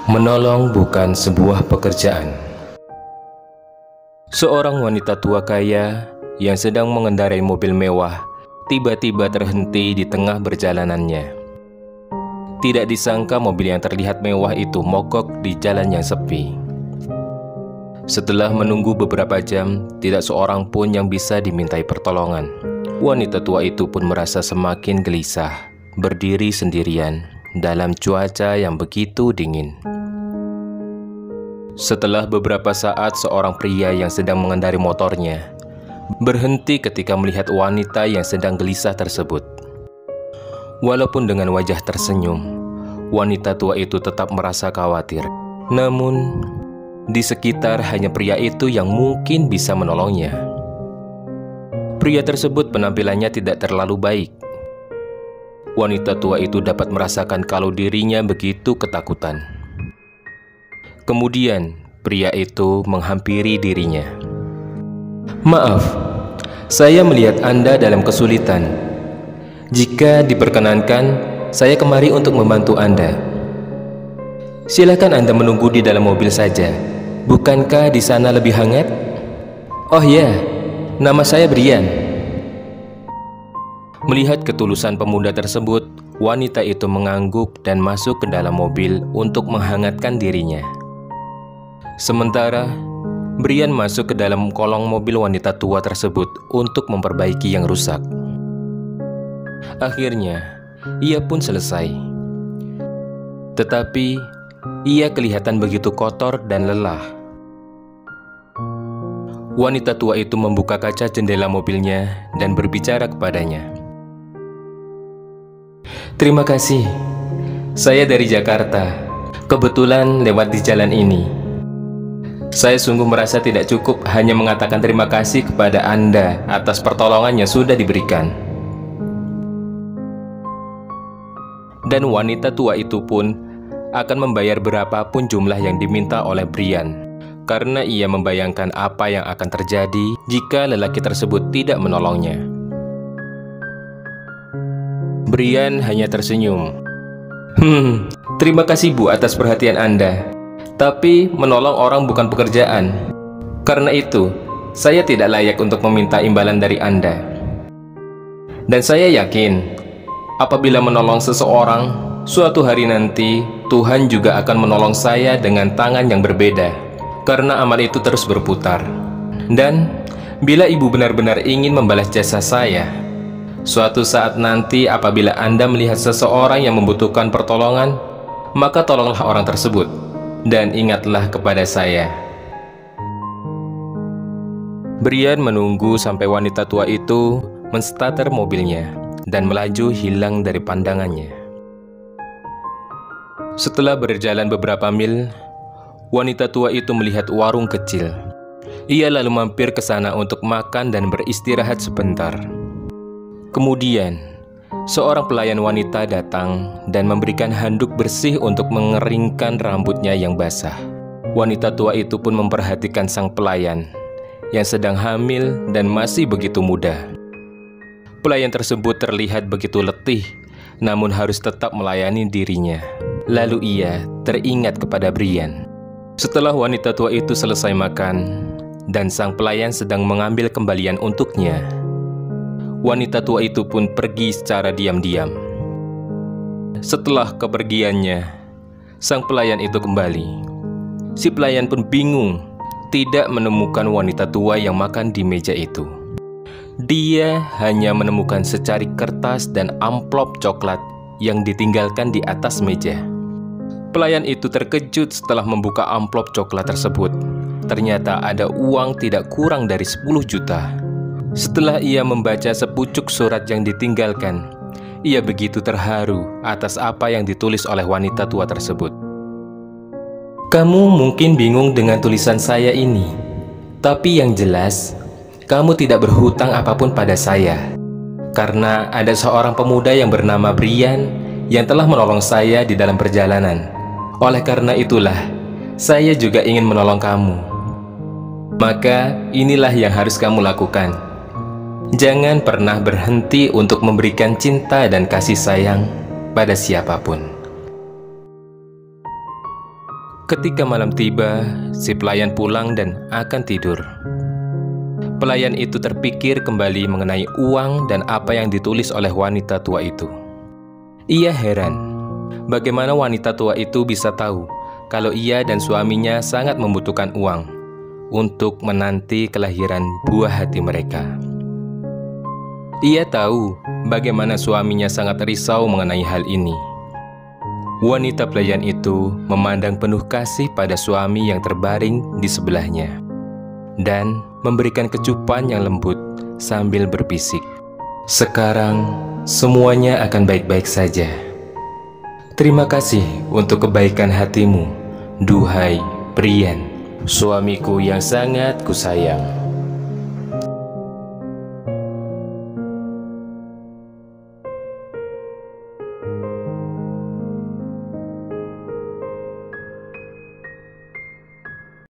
Menolong bukan sebuah pekerjaan. Seorang wanita tua kaya yang sedang mengendarai mobil mewah tiba-tiba terhenti di tengah perjalanannya. Tidak disangka mobil yang terlihat mewah itu mogok di jalan yang sepi. Setelah menunggu beberapa jam, tidak seorang pun yang bisa dimintai pertolongan. Wanita tua itu pun merasa semakin gelisah, berdiri sendirian dalam cuaca yang begitu dingin. Setelah beberapa saat, seorang pria yang sedang mengendarai motornya berhenti ketika melihat wanita yang sedang gelisah tersebut. Walaupun dengan wajah tersenyum, wanita tua itu tetap merasa khawatir. Namun, di sekitar hanya pria itu yang mungkin bisa menolongnya. Pria tersebut penampilannya tidak terlalu baik. Wanita tua itu dapat merasakan kalau dirinya begitu ketakutan. Kemudian, pria itu menghampiri dirinya. "Maaf, saya melihat Anda dalam kesulitan. Jika diperkenankan, saya kemari untuk membantu Anda. Silakan Anda menunggu di dalam mobil saja. Bukankah di sana lebih hangat?" "Oh ya, nama saya Brian." Melihat ketulusan pemuda tersebut, wanita itu mengangguk dan masuk ke dalam mobil untuk menghangatkan dirinya. Sementara, Brian masuk ke dalam kolong mobil wanita tua tersebut untuk memperbaiki yang rusak. Akhirnya, ia pun selesai. Tetapi, ia kelihatan begitu kotor dan lelah. Wanita tua itu membuka kaca jendela mobilnya dan berbicara kepadanya. "Terima kasih, saya dari Jakarta. Kebetulan lewat di jalan ini. Saya sungguh merasa tidak cukup hanya mengatakan terima kasih kepada Anda atas pertolongan yang sudah diberikan." Dan wanita tua itu pun akan membayar berapapun jumlah yang diminta oleh Brian, karena ia membayangkan apa yang akan terjadi jika lelaki tersebut tidak menolongnya. Brian hanya tersenyum. Terima kasih Bu atas perhatian Anda. Tapi menolong orang bukan pekerjaan. Karena itu, saya tidak layak untuk meminta imbalan dari Anda. Dan saya yakin, apabila menolong seseorang, suatu hari nanti Tuhan juga akan menolong saya dengan tangan yang berbeda. Karena amal itu terus berputar. Dan bila Ibu benar-benar ingin membalas jasa saya, suatu saat nanti apabila Anda melihat seseorang yang membutuhkan pertolongan, maka tolonglah orang tersebut dan ingatlah kepada saya. Brian menunggu sampai wanita tua itu menstarter mobilnya dan melaju hilang dari pandangannya. Setelah berjalan beberapa mil, wanita tua itu melihat warung kecil. Ia lalu mampir ke sana untuk makan dan beristirahat sebentar. Kemudian, seorang pelayan wanita datang dan memberikan handuk bersih untuk mengeringkan rambutnya yang basah. Wanita tua itu pun memperhatikan sang pelayan yang sedang hamil dan masih begitu muda. Pelayan tersebut terlihat begitu letih, namun harus tetap melayani dirinya. Lalu ia teringat kepada Brian. Setelah wanita tua itu selesai makan dan sang pelayan sedang mengambil kembalian untuknya, wanita tua itu pun pergi secara diam-diam. Setelah kepergiannya, sang pelayan itu kembali. Si pelayan pun bingung tidak menemukan wanita tua yang makan di meja itu. Dia hanya menemukan secari kertas dan amplop coklat yang ditinggalkan di atas meja. Pelayan itu terkejut setelah membuka amplop coklat tersebut. Ternyata ada uang tidak kurang dari 10 juta. Setelah ia membaca sepucuk surat yang ditinggalkan, ia begitu terharu atas apa yang ditulis oleh wanita tua tersebut. "Kamu mungkin bingung dengan tulisan saya ini, tapi yang jelas, kamu tidak berhutang apapun pada saya. Karena ada seorang pemuda yang bernama Brian yang telah menolong saya di dalam perjalanan. Oleh karena itulah, saya juga ingin menolong kamu. Maka inilah yang harus kamu lakukan. Jangan pernah berhenti untuk memberikan cinta dan kasih sayang pada siapapun." Ketika malam tiba, si pelayan pulang dan akan tidur. Pelayan itu terpikir kembali mengenai uang dan apa yang ditulis oleh wanita tua itu. Ia heran, bagaimana wanita tua itu bisa tahu kalau ia dan suaminya sangat membutuhkan uang untuk menanti kelahiran buah hati mereka. Ia tahu bagaimana suaminya sangat risau mengenai hal ini. Wanita pelayan itu memandang penuh kasih pada suami yang terbaring di sebelahnya dan memberikan kecupan yang lembut sambil berbisik, "Sekarang semuanya akan baik-baik saja. Terima kasih untuk kebaikan hatimu, duhai Brian, suamiku yang sangat kusayang."